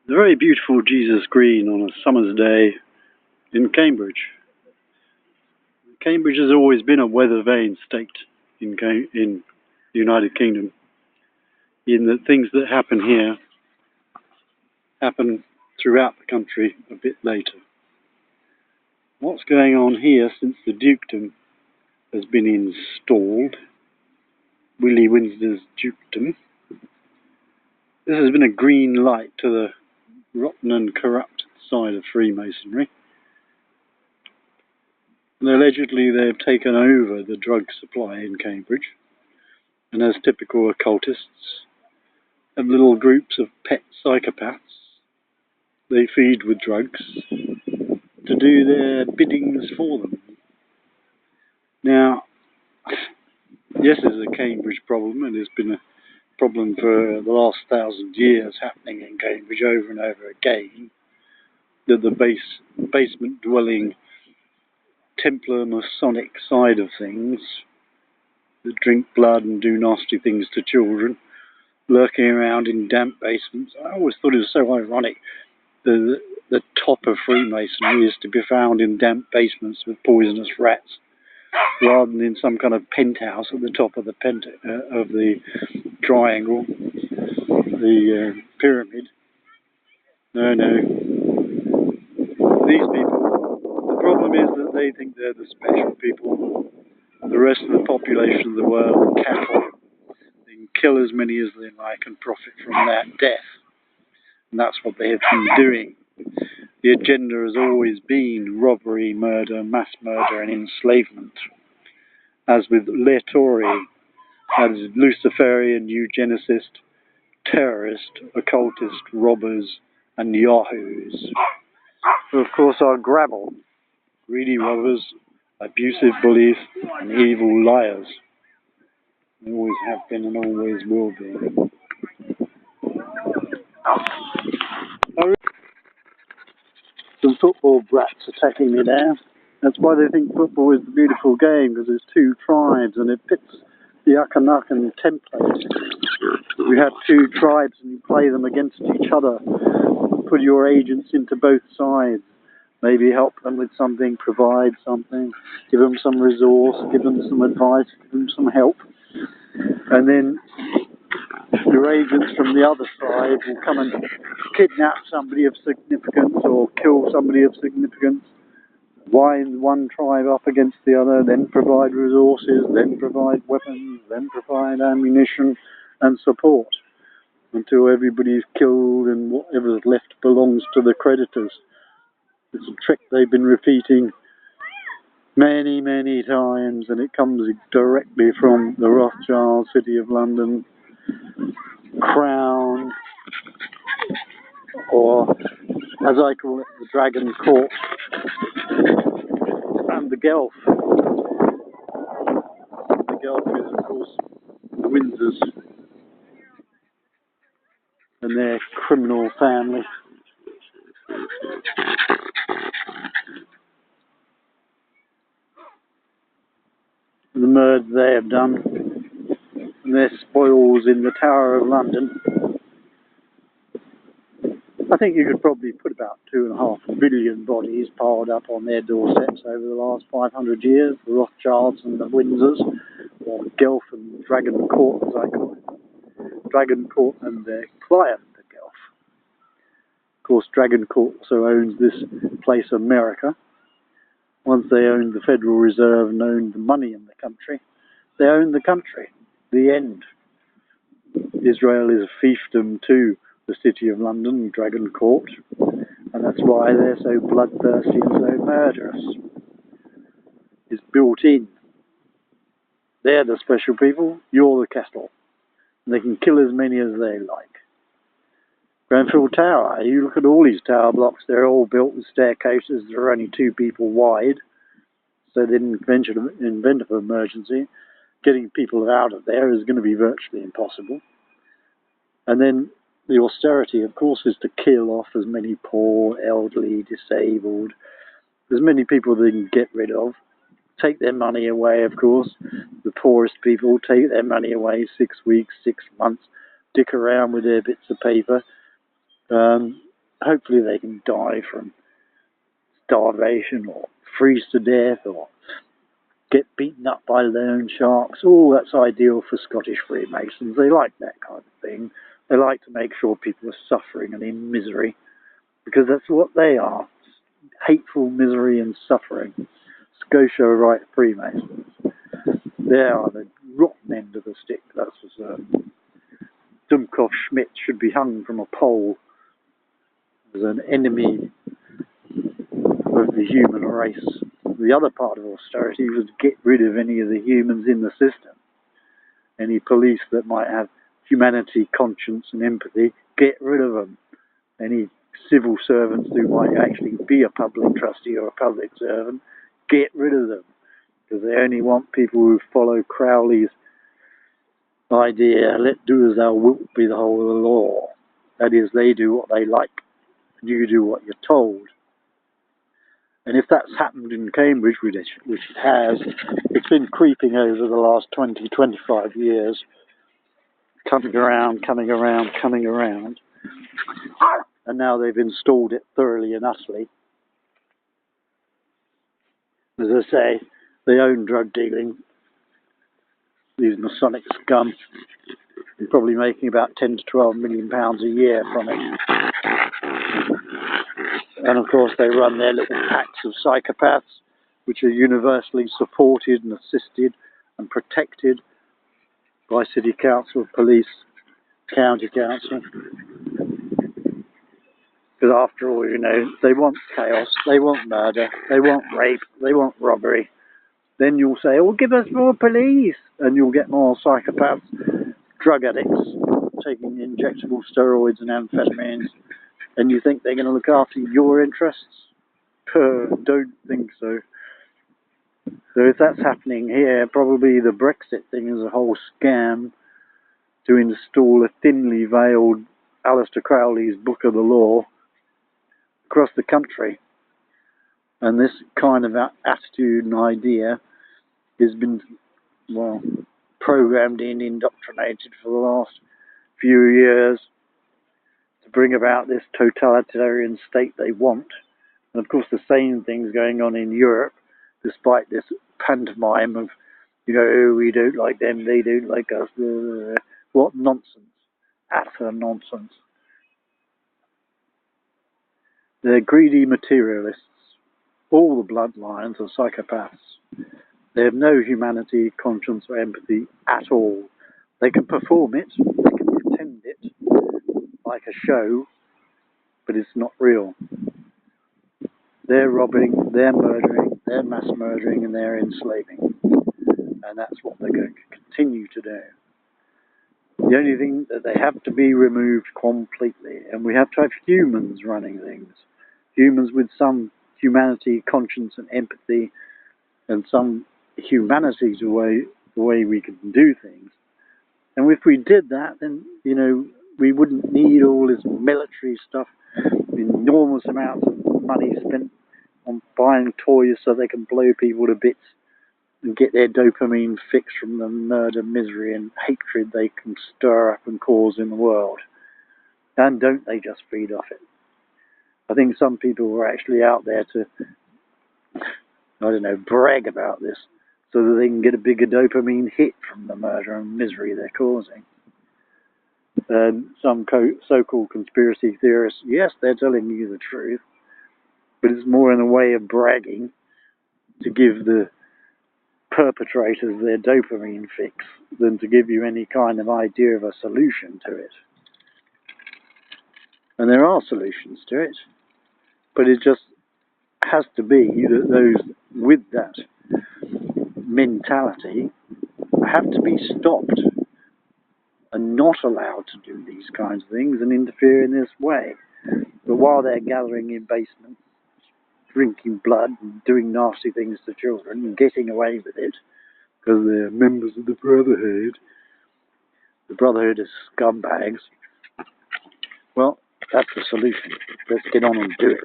The very beautiful Jesus Green on a summer's day in Cambridge. Cambridge has always been a weather-vane state in the United Kingdom, in that things that happen here happen throughout the country a bit later. What's going on here since the dukedom has been installed, Willie Windsor's dukedom? This has been a green light to the rotten and corrupt side of Freemasonry. And allegedly they've taken over the drug supply in Cambridge, and as typical occultists, have little groups of pet psychopaths they feed with drugs to do their biddings for them. Now, yes, there's a Cambridge problem, and there's been a problem for the last 1,000 years happening in Cambridge over and over again, that the basement-dwelling Templar Masonic side of things, that drink blood and do nasty things to children, lurking around in damp basements. I always thought it was so ironic. The top of Freemasonry is to be found in damp basements with poisonous rats, rather than in some kind of penthouse at the top of the triangle, the pyramid. No. These people, the problem is that they think they're the special people. The rest of the population of the world are cattle. They can kill as many as they like and profit from that death. And that's what they have been doing. The agenda has always been robbery, murder, mass murder, and enslavement. As with Le Tory, as Luciferian eugenicist, terrorist, occultist, robbers, and yahoos. Who, of course, are grabble, greedy robbers, abusive bullies, and evil liars. They always have been and always will be. Some football brats attacking me there. That's why they think football is a beautiful game, because there's two tribes and it pits the Akhenaten template. You have two tribes and you play them against each other. Put your agents into both sides. Maybe help them with something, provide something, give them some resource, give them some advice, give them some help. And then your agents from the other side will come and kidnap somebody of significance or kill somebody of significance, wind one tribe up against the other, then provide resources, then provide weapons, then provide ammunition and support until everybody's killed and whatever's left belongs to the creditors. It's a trick they've been repeating many, many times, and it comes directly from the Rothschild, City of London, Crown, or as I call it, the Dragon Court, and the Guelph. The Guelph is, of course, the Windsors and their criminal family. The murder they have done, and their spoils in the Tower of London. I think you could probably put about 2.5 billion bodies piled up on their doorsteps over the last 500 years, the Rothschilds and the Windsors, or Guelph and Dragon Court, as I call it. Dragon Court and their client, the Guelph. Of course, Dragon Court also owns this place, America. Once they owned the Federal Reserve and owned the money in the country, they owned the country. The end. Israel is a fiefdom to the City of London, Dragon Court, and that's why they're so bloodthirsty and so murderous. It's built in. They're the special people, you're the cattle. And they can kill as many as they like. Grenfell Tower, you look at all these tower blocks, they're all built with staircases that are only 2 people wide, so they didn't invent an emergency. Getting people out of there is going to be virtually impossible. And then the austerity, of course, is to kill off as many poor, elderly, disabled, as many people they can get rid of. Take their money away, of course. The poorest people take their money away 6 weeks, 6 months, dick around with their bits of paper. hopefully they can die from starvation or freeze to death or get beaten up by loan sharks. All that's ideal for Scottish Freemasons. They like that kind of thing. They like to make sure people are suffering and in misery, because that's what they are. Hateful misery and suffering. Scotia Rite Freemasons. They are the rotten end of the stick, that's for certain. Dummkopf Schmidt should be hung from a pole as an enemy of the human race. The other part of austerity was to get rid of any of the humans in the system. Any police that might have humanity, conscience and empathy, get rid of them. Any civil servants who might actually be a public trustee or a public servant, get rid of them. Because they only want people who follow Crowley's idea, let do as thou wilt be the whole of the law. That is, they do what they like, and you do what you're told. And if that's happened in Cambridge, which it has, it's been creeping over the last 20, 25 years, coming around, and now they've installed it thoroughly and utterly. As I say, they own drug dealing, these Masonic scum, and probably making about 10 to 12 million pounds a year from it. And of course they run their little packs of psychopaths, which are universally supported and assisted and protected by city council, police, county council. Because after all, you know, they want chaos, they want murder, they want rape, they want robbery. Then you'll say, oh, give us more police, and you'll get more psychopaths, drug addicts, taking injectable steroids and amphetamines, and you think they're going to look after your interests? Don't think so. So if that's happening here, probably the Brexit thing is a whole scam to install a thinly veiled Aleister Crowley's Book of the Law across the country. And this kind of attitude and idea has been, well, programmed in, indoctrinated for the last few years to bring about this totalitarian state they want. And of course the same thing's going on in Europe, despite this pantomime of, you know, we don't like them, they don't like us. What nonsense. Utter nonsense. They're greedy materialists. All the bloodlines are psychopaths. They have no humanity, conscience or empathy at all. They can perform it, they can pretend it, like a show, but it's not real. They're robbing, they're murdering, they're mass murdering, and they're enslaving. And that's what they're going to continue to do. The only thing that they have to be removed completely, and we have to have humans running things. Humans with some humanity, conscience and empathy, and some humanity to the way we can do things. And if we did that, then, you know, we wouldn't need all this military stuff, enormous amounts of money spent on buying toys so they can blow people to bits and get their dopamine fix from the murder, misery and hatred they can stir up and cause in the world. And don't they just feed off it? I think some people were actually out there to, I don't know, brag about this so that they can get a bigger dopamine hit from the murder and misery they're causing. And some so-called conspiracy theorists, yes, they're telling you the truth, but it's more in a way of bragging to give the perpetrators their dopamine fix than to give you any kind of idea of a solution to it. And there are solutions to it, but it just has to be that those with that mentality have to be stopped and not allowed to do these kinds of things and interfere in this way. But while they're gathering in basements, drinking blood and doing nasty things to children and getting away with it because they're members of the Brotherhood is scumbags, well, that's the solution. Let's get on and do it.